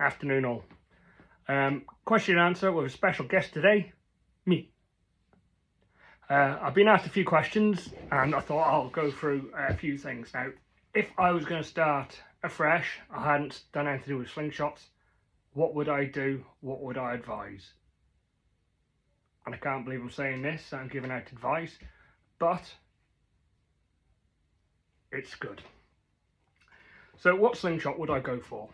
Afternoon all. Question and answer with a special guest today, me. I've been asked a few questions and I thought I'll go through a few things. Now, if I was going to start afresh, I hadn't done anything to do with slingshots, what would I do? What would I advise? And I can't believe I'm saying this, I'm giving out advice, but it's good. So what slingshot would I go for?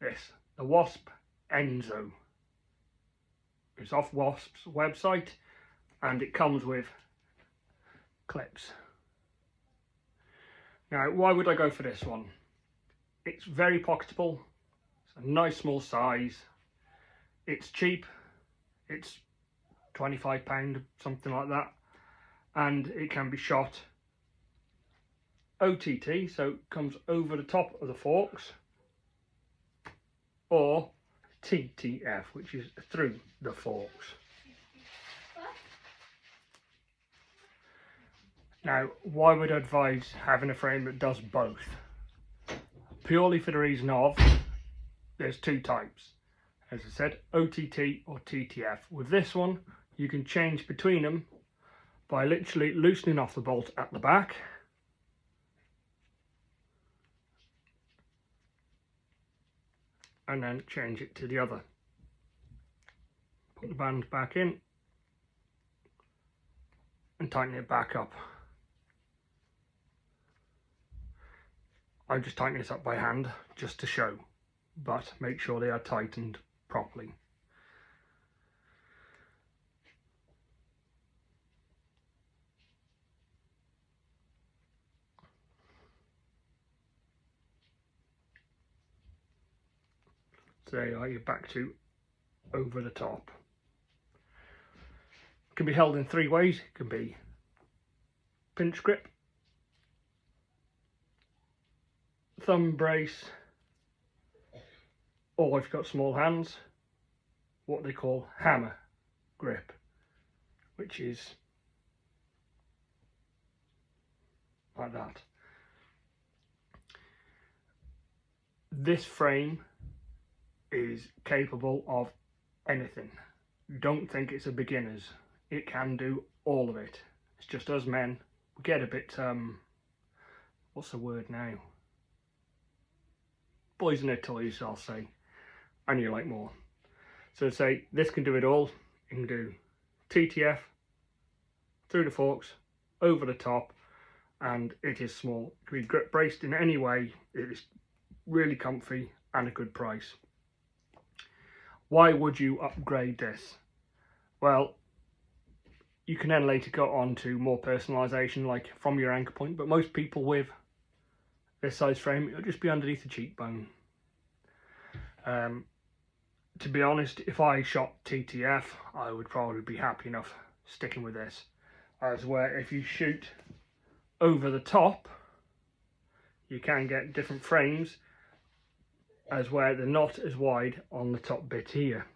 This, the Wasp Enzo. It's off Wasp's website and it comes with clips. Now, why would I go for this one? It's very pocketable, it's a nice small size, it's cheap, it's £25, something like that, and it can be shot OTT, so it comes over the top of the forks, or TTF, which is through the forks. Now, why would I advise having a frame that does both? Purely for the reason of, there's two types. As I said, OTT or TTF. With this one, you can change between them by literally loosening off the bolt at the back. And then change it to the other. Put the band back in and tighten it back up. I just tighten this up by hand just to show, but make sure they are tightened properly. So there you are, you're back to over the top. It can be held in three ways. It can be pinch grip, thumb brace, or if you've got small hands, what they call hammer grip, which is like that. This frame is capable of anything. Don't think it's a beginner's. It can do all of it. It's just us men, we get a bit, what's the word now? Boys in their toys, I'll say. And you like more. So say, this can do it all. It can do TTF, through the forks, over the top, and it is small. It can be grip braced in any way. It is really comfy and a good price. Why would you upgrade this? Well, you can then later go on to more personalisation, like from your anchor point, but most people with this size frame, it'll just be underneath the cheekbone. To be honest, if I shot TTF, I would probably be happy enough sticking with this. As where if you shoot over the top, you can get different frames, as where they're not as wide on the top bit here.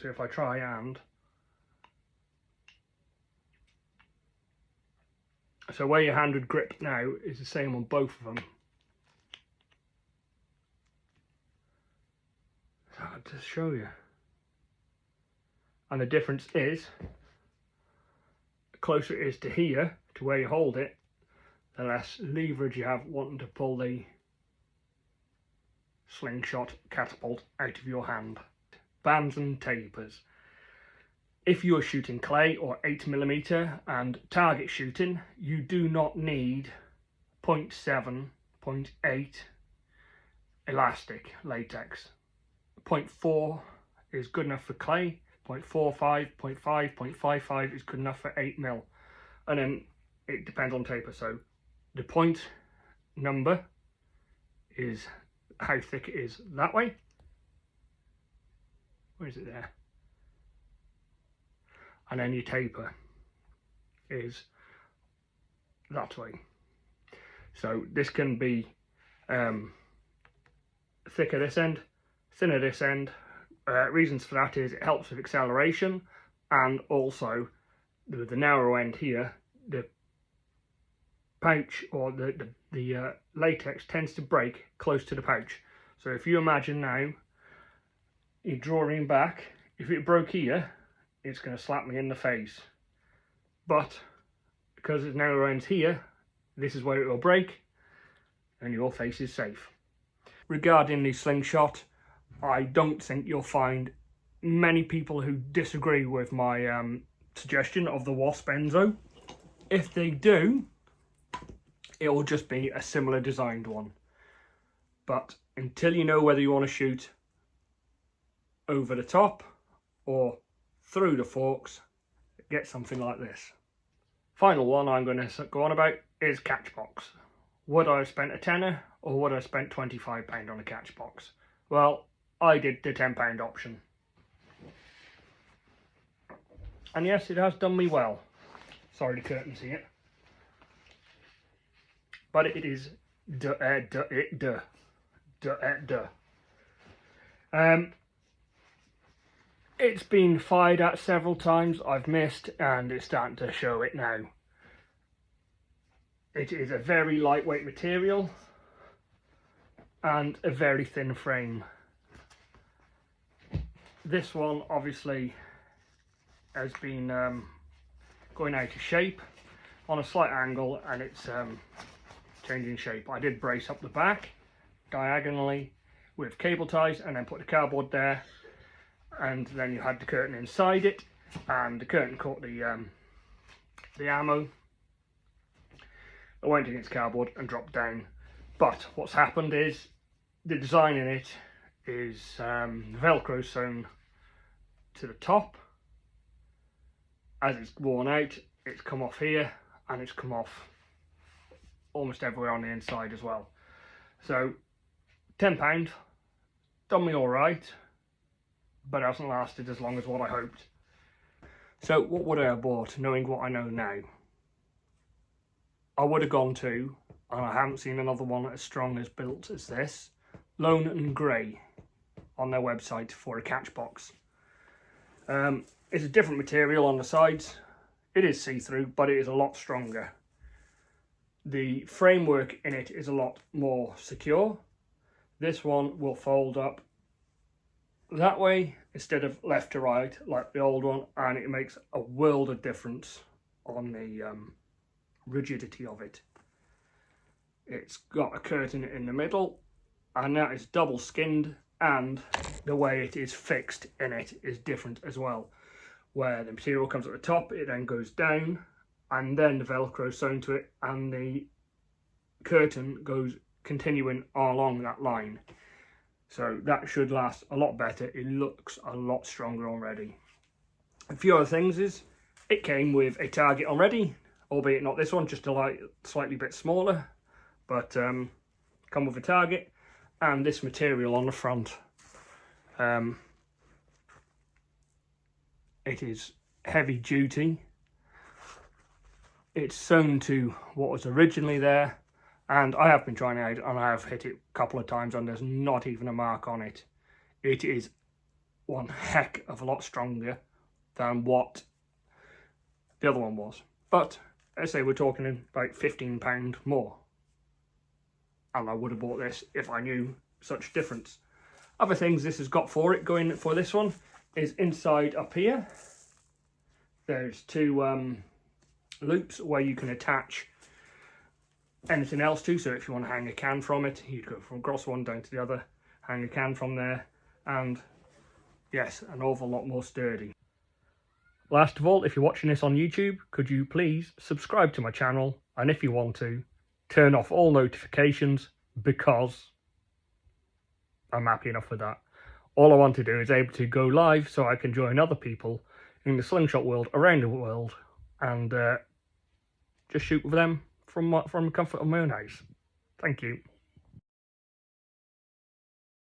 So if I try and, so where your hand would grip now is the same on both of them. It's hard to show you. And the difference is, the closer it is to here, to where you hold it, the less leverage you have wanting to pull the slingshot catapult out of your hand. Bands and tapers. If you are shooting clay or 8mm and target shooting, you do not need 0.7, 0.8 elastic latex. 0.4 is good enough for clay, 0.45, 0.5, 0.55 is good enough for 8mm. And then it depends on taper, so the point number is how thick it is that way. Where is it there? And then your taper is that way. So this can be thicker this end, thinner this end. Reasons for that is it helps with acceleration, and also with the narrow end here, the pouch or the latex tends to break close to the pouch. So if you imagine now, you're drawing back, if it broke here, it's going to slap me in the face. But because it's now around here, this is where it will break and your face is safe. Regarding the slingshot, I don't think you'll find many people who disagree with my suggestion of the Wasp Enzo. If they do, it will just be a similar designed one. But until you know whether you want to shoot over the top or through the forks, get something like this. Final one I'm going to go on about is Catchbox. Would I have spent a tenner or would I have spent £25 on a Catchbox? Well, I did the £10 option. And yes, it has done me well. Sorry the curtains here. But it is it's been fired at several times. I've missed and it's starting to show it now. It is a very lightweight material and a very thin frame. This one obviously has been going out of shape on a slight angle, and it's changing shape. I did brace up the back diagonally with cable ties and then put the cardboard there, and then you had the curtain inside it, and the curtain caught the ammo. It went against cardboard and dropped down. But what's happened is the design in it is Velcro sewn to the top. As it's worn out, it's come off here and it's come off almost everywhere on the inside as well. So £10, done me alright, but it hasn't lasted as long as what I hoped. So what would I have bought, knowing what I know now? I would have gone to, and I haven't seen another one as strong as built as this, Lone and Grey on their website for a Catchbox. It's a different material on the sides. It is see-through, but it is a lot stronger. The framework in it is a lot more secure. This one will fold up that way instead of left to right like the old one, and it makes a world of difference on the rigidity of it. It's got a curtain in the middle, and that is double skinned, and the way it is fixed in it is different as well. Where the material comes at the top, it then goes down, and then the Velcro sewn to it, and the curtain goes continuing along that line. So that should last a lot better. It looks a lot stronger already. A few other things is, it came with a target already, albeit not this one, just a slightly bit smaller, but come with a target, and this material on the front. It is heavy duty. It's sewn to what was originally there, and I have been trying it out and I have hit it a couple of times and there's not even a mark on it. It is one heck of a lot stronger than what the other one was. But I say we're talking about £15 more. And I would have bought this if I knew such difference. Other things this has got for it, going for this one, is inside up here. There's two loops where you can attach anything else to. So if you want to hang a can from it, you'd go from across one down to the other, hang a can from there, and yes, an awful lot more sturdy. Last of all, if you're watching this on YouTube, could you please subscribe to my channel, and if you want to, turn off all notifications, because I'm happy enough with that. All I want to do is able to go live so I can join other people in the slingshot world around the world and just shoot with them from the comfort of my own house. Thank you.